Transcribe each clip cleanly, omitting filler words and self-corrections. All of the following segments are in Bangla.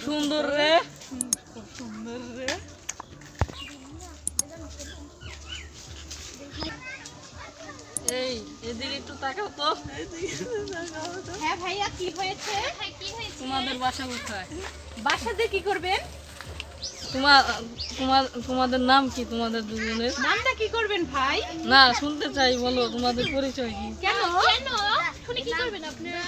সুন্দর রে, সুন্দর রে। এই এদিকে একটু তাকাও তো। হ্যাঁ ভাইয়া, কি হয়েছে? তোমাদের বাসা কোথায়? বাসাতে কি করবেন? তোমাদের নাম কি? তোমাদের দুজনের নামটা কি করবেন ভাই? না শুনতে চাই, বলো তোমাদের পরিচয় কি? কেন শুনে কি করবেন আপনারা?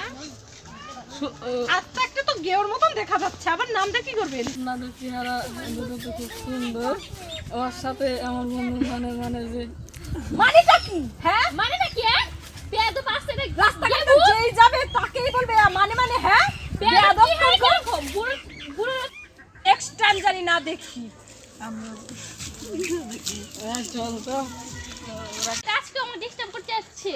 আচ্ছা, একটা তো গেওর মতন দেখা যাচ্ছে, আবার নামটা কি করবেন? আপনাদের চেহারা দুটো তো খুব সুন্দর। আমার সাথে আমার বন্ধু মানে যে মানেটা কি? হ্যাঁ মানেটা কি? বেয়াদব আসছে রে, রাস্তাঘাটে যেই যাবে তাকেই বলবে মানে হ্যাঁ বেয়াদব কোন বুড়ো এক্সট্রা জানি না দেখি আমরা চল তো আজকে আমার ডিস্টার্ব করতে আসছে।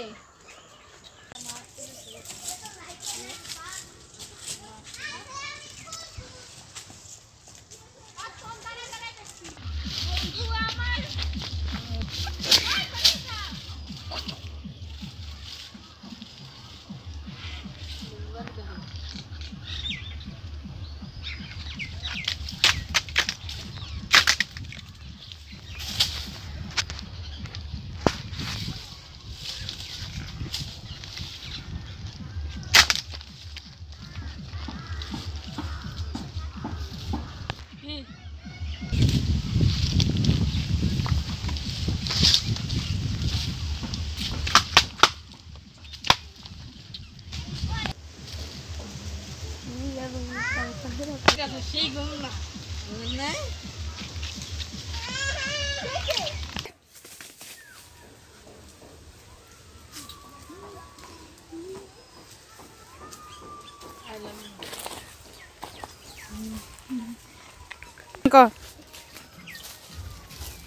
সেই গম না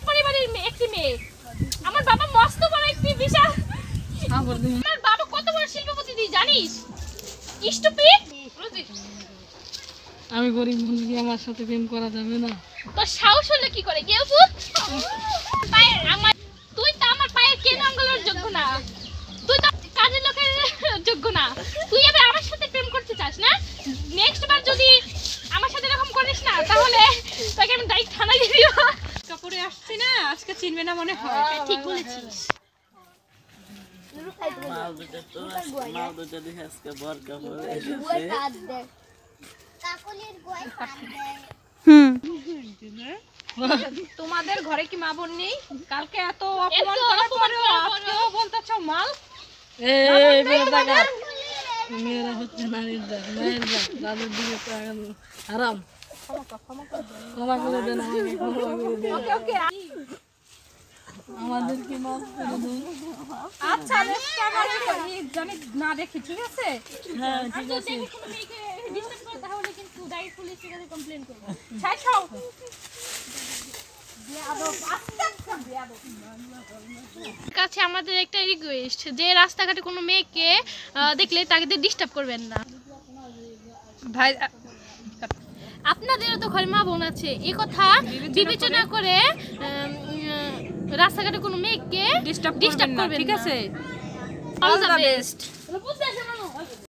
পরিবারের একটি মেয়ে, আমার বাবা মস্ত বড় একটি বিশাল, আমার বাবা কত বড় শিল্পপতি তুই জানিস? স্টুপিড। আমি গরিব বলে কি আমার সাথে প্রেম করা যাবে না? তোর সাহস হলো কি করে কেউ পুত? আমার তুই তো আমার পায়ের কেন আঙ্গুলের যোগ্য না, তুই তো কাজের লোকের যোগ্য না, তুই আবার আমার সাথে প্রেম করতে চাস না? নেক্সট বার যদি আমার সাথে এরকম করিস না তাহলে তোকে আমি ডাইরেক্ট থানায় দিয়ে দিব। কাপড়ে আসছি না, আজকে চিনবে না মনে হয়। ঠিক বলেছিস। তোমাদের ঘরে কি মা বোন নেই? কালকে এত অপমান করার পরেও আজকেও বলতেছো মাল? মেয়েরা হচ্ছে নারীর জাত, মায়ের জাত, তাদের দিকে তাকানো হারাম। ক্ষমা করে দেন আমাকে, ক্ষমা করে দেন। আমাদেরকে মাফ করে দেন। আচ্ছা নেক্সট টাইম আমি জানি না দেখি, ঠিক আছে? হ্যাঁ ঠিক আছে। তাহলে কিন্তু ডাইরেক্ট পুলিশের কাছে কমপ্লেইন করব। ছাই খাও। কাছে আমাদের একটা রিকোয়েস্ট যে রাস্তাঘাটে কোনো মেয়েকে দেখলে তাকে ডিস্টার্ব করবেন না ভাই। আপনাদেরও তো ঘরে মা বোন আছে, এই কথা বিবেচনা করে রাস্তাঘাটে কোনো মেয়েকে ডিস্টার্ব করবেন না, ঠিক আছে? All the best.